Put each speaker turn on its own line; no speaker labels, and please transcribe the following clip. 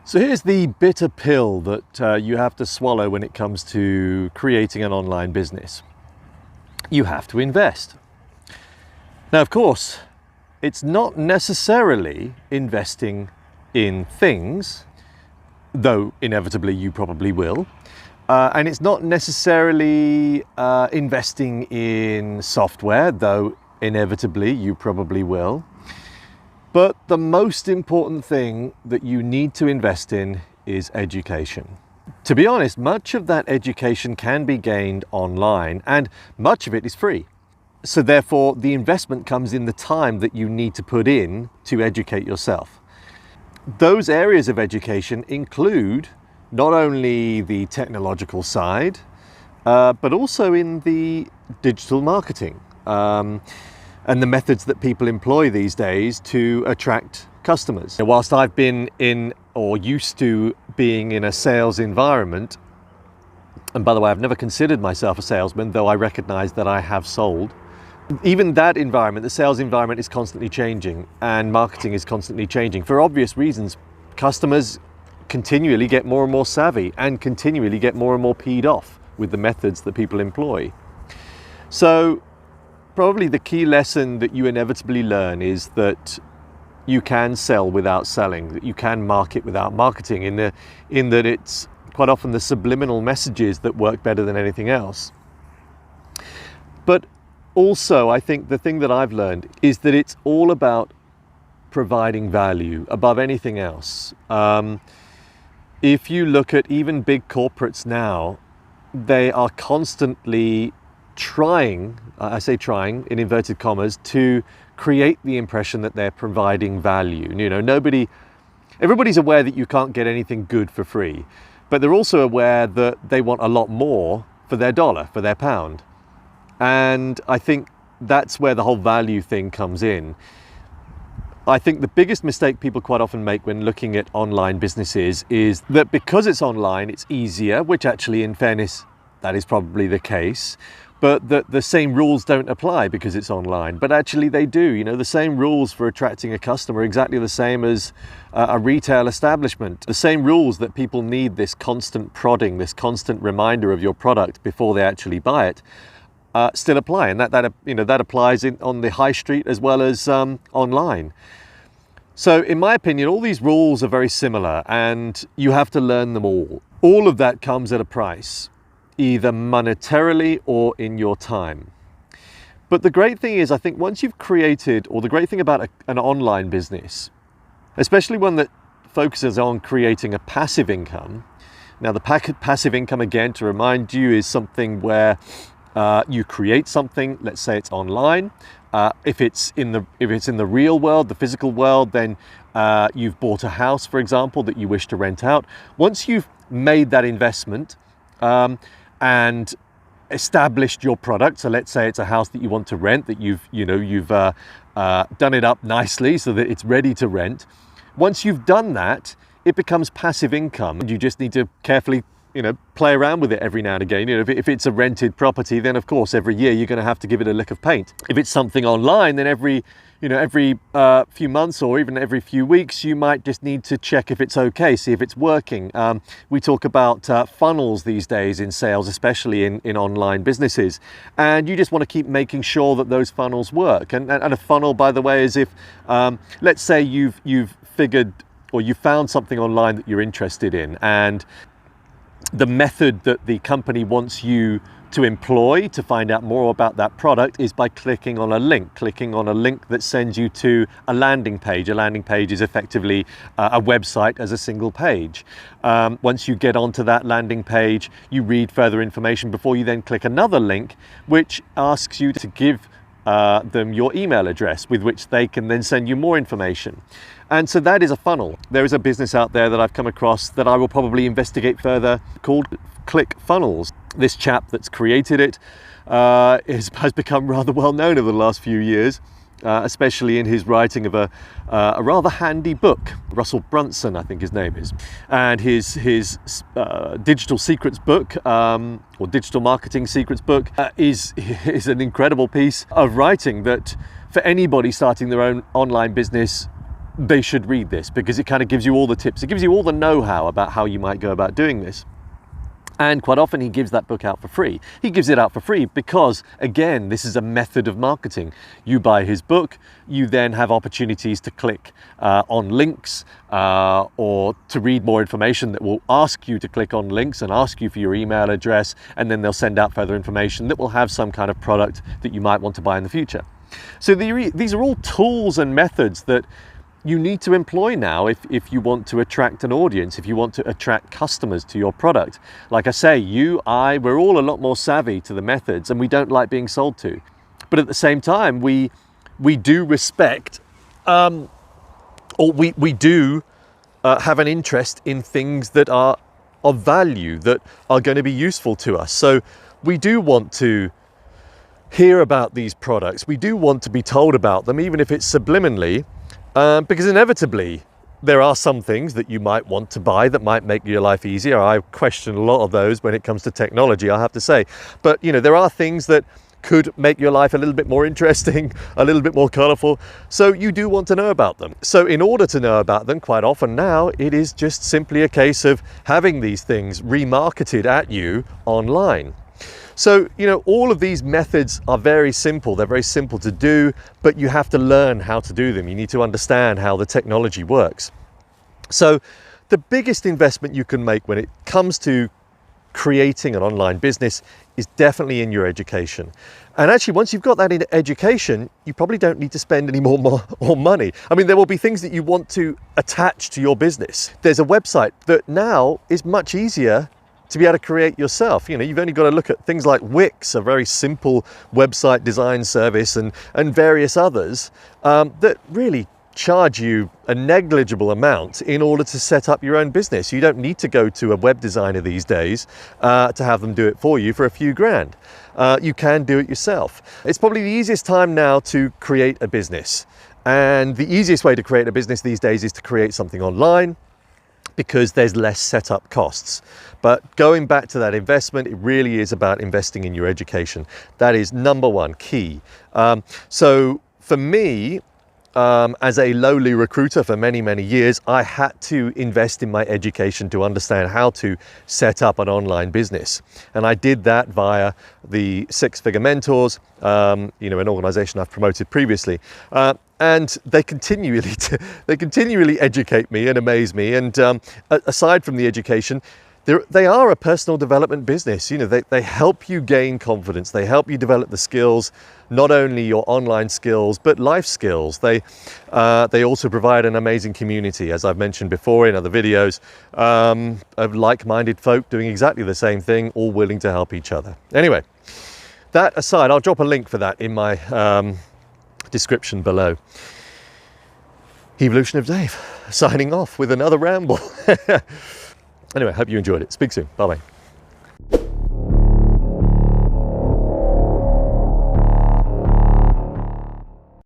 So here's the bitter pill that you have to swallow when it comes to creating an online business. You have to invest. Now, of course, it's not necessarily investing in things, though inevitably you probably will. And it's not necessarily investing in software, though inevitably you probably will. But the most important thing that you need to invest in is education. To be honest, much of that education can be gained online, and much of it is free. So therefore, the investment comes in the time that you need to put in to educate yourself. Those areas of education include not only the technological side, but also in the digital marketing. And the methods that people employ these days to attract customers. Whilst I've been in or used to being in a sales environment, and by the way, I've never considered myself a salesman, though I recognize that I have sold. Even that environment, the sales environment, is constantly changing and marketing is constantly changing. For obvious reasons, customers continually get more and more savvy and continually get more and more peed off with the methods that people employ. So probably the key lesson that you inevitably learn is that you can sell without selling, that you can market without marketing, in that it's quite often the subliminal messages that work better than anything else. But also, I think the thing that I've learned is that it's all about providing value above anything else. If you look at even big corporates now, they are constantly trying, I say trying in inverted commas, to create the impression that they're providing value. Everybody's aware that you can't get anything good for free, but they're also aware that they want a lot more for their dollar, for their pound. And I think that's where the whole value thing comes in. I think the biggest mistake people quite often make when looking at online businesses is that because it's online, it's easier, which actually, in fairness, that is probably the case. But that the same rules don't apply because it's online. But actually they do. The same rules for attracting a customer are exactly the same as a retail establishment. The same rules that people need this constant prodding, this constant reminder of your product before they actually buy it, still apply. And that applies on the high street as well as online. So in my opinion, all these rules are very similar and you have to learn them all. All of that comes at a price, either monetarily or in your time. But the great thing is, I think once you've created, or the great thing about an online business, especially one that focuses on creating a passive income. Now the passive income, again, to remind you, is something where you create something, let's say it's online. If it's in the real world, the physical world, then you've bought a house, for example, that you wish to rent out. Once you've made that investment, and established your product. So let's say it's a house that you want to rent, that you've done it up nicely so that it's ready to rent. Once you've done that, it becomes passive income. And you just need to carefully, play around with it every now and again. If it's a rented property, then of course every year you're going to have to give it a lick of paint. If it's something online, then every few months or even every few weeks, you might just need to check if it's okay, see if it's working. We talk about funnels these days in sales, especially in online businesses. And you just want to keep making sure that those funnels work. And a funnel, by the way, is if, let's say you've figured or you found something online that you're interested in, and the method that the company wants you to employ to find out more about that product is by clicking on a link that sends you to a landing page. A landing page is effectively a website as a single page. Once you get onto that landing page, you read further information before you then click another link, which asks you to give them your email address with which they can then send you more information. And so that is a funnel. There is a business out there that I've come across that I will probably investigate further called ClickFunnels. This chap that's created it has become rather well known over the last few years, especially in his writing of a rather handy book. Russell Brunson, I think his name is. And his digital secrets book, or digital marketing secrets book, is an incredible piece of writing that for anybody starting their own online business they should read this, because it kind of gives you all the tips. It gives you all the know-how about how you might go about doing this. And quite often he gives that book out for free. He gives it out for free because, again, this is a method of marketing. You buy his book, you then have opportunities to click on links or to read more information that will ask you to click on links and ask you for your email address, and then they'll send out further information that will have some kind of product that you might want to buy in the future. So these are all tools and methods that you need to employ now if you want to attract an audience, if you want to attract customers to your product. Like I say, we're all a lot more savvy to the methods, and we don't like being sold to. But at the same time, we do respect, or we do have an interest in things that are of value, that are going to be useful to us. So we do want to hear about these products. We do want to be told about them, even if it's subliminally. Because inevitably there are some things that you might want to buy that might make your life easier. I question a lot of those when it comes to technology, I have to say. But there are things that could make your life a little bit more interesting, a little bit more colorful. So you do want to know about them. So in order to know about them, quite often now, it is just simply a case of having these things remarketed at you online. So, all of these methods are very simple. They're very simple to do, but you have to learn how to do them. You need to understand how the technology works. So the biggest investment you can make when it comes to creating an online business is definitely in your education. And actually, once you've got that in education, you probably don't need to spend any more money. I mean, there will be things that you want to attach to your business. There's a website that now is much easier to be able to create yourself. You've only got to look at things like Wix, a very simple website design service, and various others that really charge you a negligible amount in order to set up your own business. You don't need to go to a web designer these days to have them do it for you for a few grand. You can do it yourself. It's probably the easiest time now to create a business. And the easiest way to create a business these days is to create something online, because there's less setup costs. But going back to that investment, it really is about investing in your education. That is number one, key. So for me, as a lowly recruiter for many, many years, I had to invest in my education to understand how to set up an online business. And I did that via the Six Figure Mentors, an organization I've promoted previously. And they continually educate me and amaze me. And aside from the education, they are a personal development business. They help you gain confidence. They help you develop the skills, not only your online skills, but life skills. They also provide an amazing community, as I've mentioned before in other videos, of like-minded folk doing exactly the same thing, all willing to help each other. Anyway, that aside, I'll drop a link for that in my description below. Evolution of Dave, signing off with another ramble. Anyway, hope you enjoyed it. Speak soon. Bye-bye.